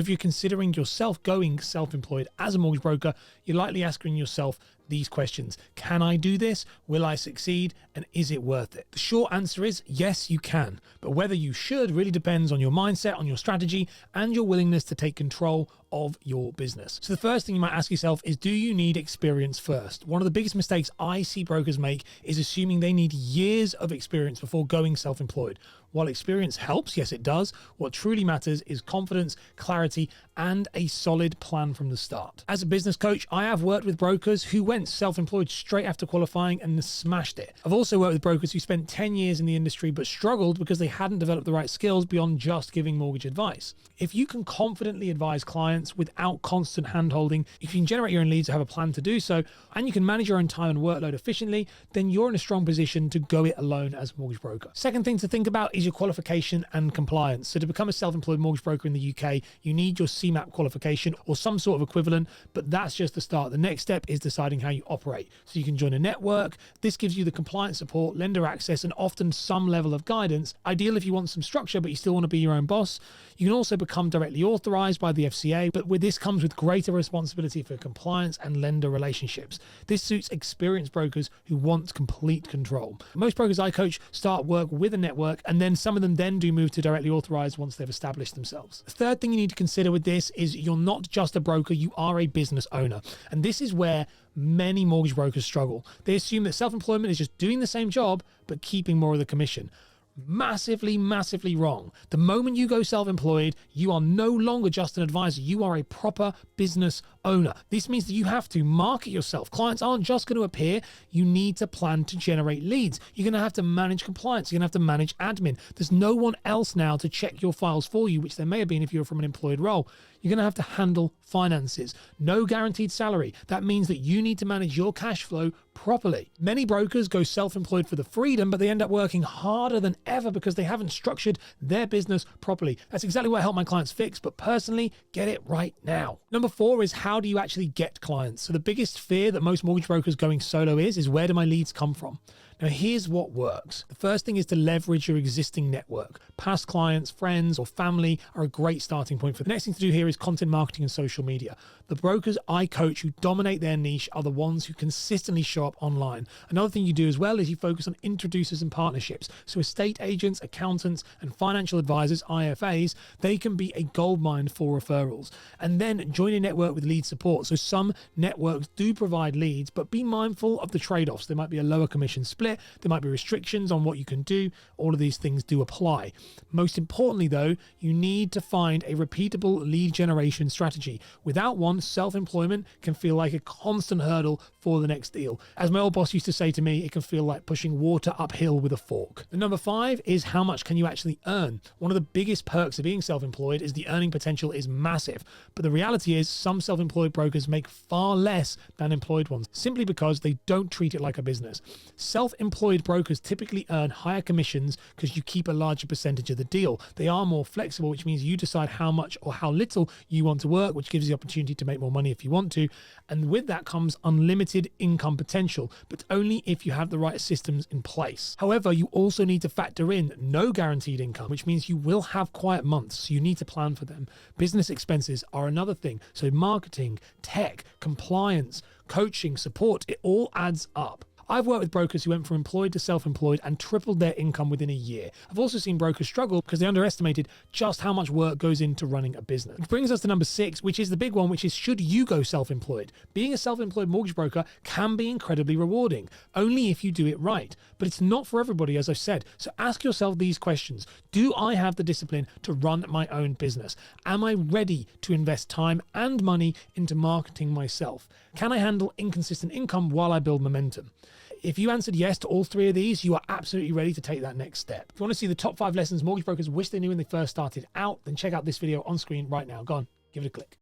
If you're considering yourself going self-employed as a mortgage broker, you're likely asking yourself these questions. Can I do this? Will I succeed? And is it worth it? The short answer is yes, you can. But whether you should really depends on your mindset, on your strategy, and your willingness to take control of your business. So the first thing you might ask yourself is, do you need experience first? One of the biggest mistakes I see brokers make is assuming they need years of experience before going self-employed. While experience helps, yes, it does, what truly matters is confidence, clarity, and a solid plan from the start. As a business coach, I have worked with brokers who went self-employed straight after qualifying and smashed it. I've also worked with brokers who spent 10 years in the industry but struggled because they hadn't developed the right skills beyond just giving mortgage advice. If you can confidently advise clients without constant hand-holding, if you can generate your own leads or have a plan to do so, and you can manage your own time and workload efficiently, then you're in a strong position to go it alone as a mortgage broker. Second thing to think about is your qualification and compliance. So to become a self-employed mortgage broker in the UK, you need your CMAP qualification or some sort of equivalent, but that's just the start. The next step is deciding how you operate. So you can join a network. This gives you the compliance support, lender access, and often some level of guidance. Ideal if you want some structure, but you still want to be your own boss. You can also become directly authorized by the FCA, but with this comes with greater responsibility for compliance and lender relationships. This suits experienced brokers who want complete control. Most brokers I coach start work with a network, and then some of them then do move to directly authorized once they've established themselves. The third thing you need to consider with this is you're not just a broker, you are a business owner. And this is where many mortgage brokers struggle. They assume that self-employment is just doing the same job, but keeping more of the commission. Massively wrong. The moment you go self-employed, you are no longer just an advisor. You are a proper business owner. This means that you have to market yourself. Clients aren't just going to appear. You need to plan to generate leads. You're going to have to manage compliance. You're going to have to manage admin. There's no one else now to check your files for you, which there may have been if you were from an employed role. You're going to have to handle finances. No guaranteed salary. That means that you need to manage your cash flow properly. Many brokers go self-employed for the freedom, but they end up working harder than ever because they haven't structured their business properly. That's exactly what I help my clients fix, but personally, get it right now. Number 4 is, how do you actually get clients? So the biggest fear that most mortgage brokers going solo is where do my leads come from? Now, here's what works. The first thing is to leverage your existing network. Past clients, friends, or family are a great starting point. For the next thing to do here is content marketing and social media. The brokers I coach who dominate their niche are the ones who consistently show up online. Another thing you do as well is you focus on introducers and partnerships. So estate agents, accountants, and financial advisors, IFAs, they can be a goldmine for referrals. And then join a network with lead support. So some networks do provide leads, but be mindful of the trade-offs. There might be a lower commission split. There might be restrictions on what you can do. All of these things do apply. Most importantly, though, you need to find a repeatable lead generation strategy. Without one, self-employment can feel like a constant hurdle for the next deal. As my old boss used to say to me, it can feel like pushing water uphill with a fork. The number 5 is, how much can you actually earn? One of the biggest perks of being self-employed is the earning potential is massive. But the reality is some self-employed brokers make far less than employed ones, simply because they don't treat it like a business. Self-employed brokers typically earn higher commissions because you keep a larger percentage of the deal. They are more flexible, which means you decide how much or how little you want to work, which gives you the opportunity to make more money if you want to. And with that comes unlimited income potential, but only if you have the right systems in place. However, you also need to factor in no guaranteed income, which means you will have quiet months, so you need to plan for them. Business expenses are another thing. So marketing, tech, compliance, coaching, support, it all adds up. I've worked with brokers who went from employed to self-employed and tripled their income within a year. I've also seen brokers struggle because they underestimated just how much work goes into running a business. Which brings us to number 6, which is the big one, which is, should you go self-employed? Being a self-employed mortgage broker can be incredibly rewarding, only if you do it right. But it's not for everybody, as I've said. So ask yourself these questions. Do I have the discipline to run my own business? Am I ready to invest time and money into marketing myself? Can I handle inconsistent income while I build momentum? If you answered yes to all 3 of these, you are absolutely ready to take that next step. If you want to see the top 5 lessons mortgage brokers wish they knew when they first started out, then check out this video on screen right now. Go on, give it a click.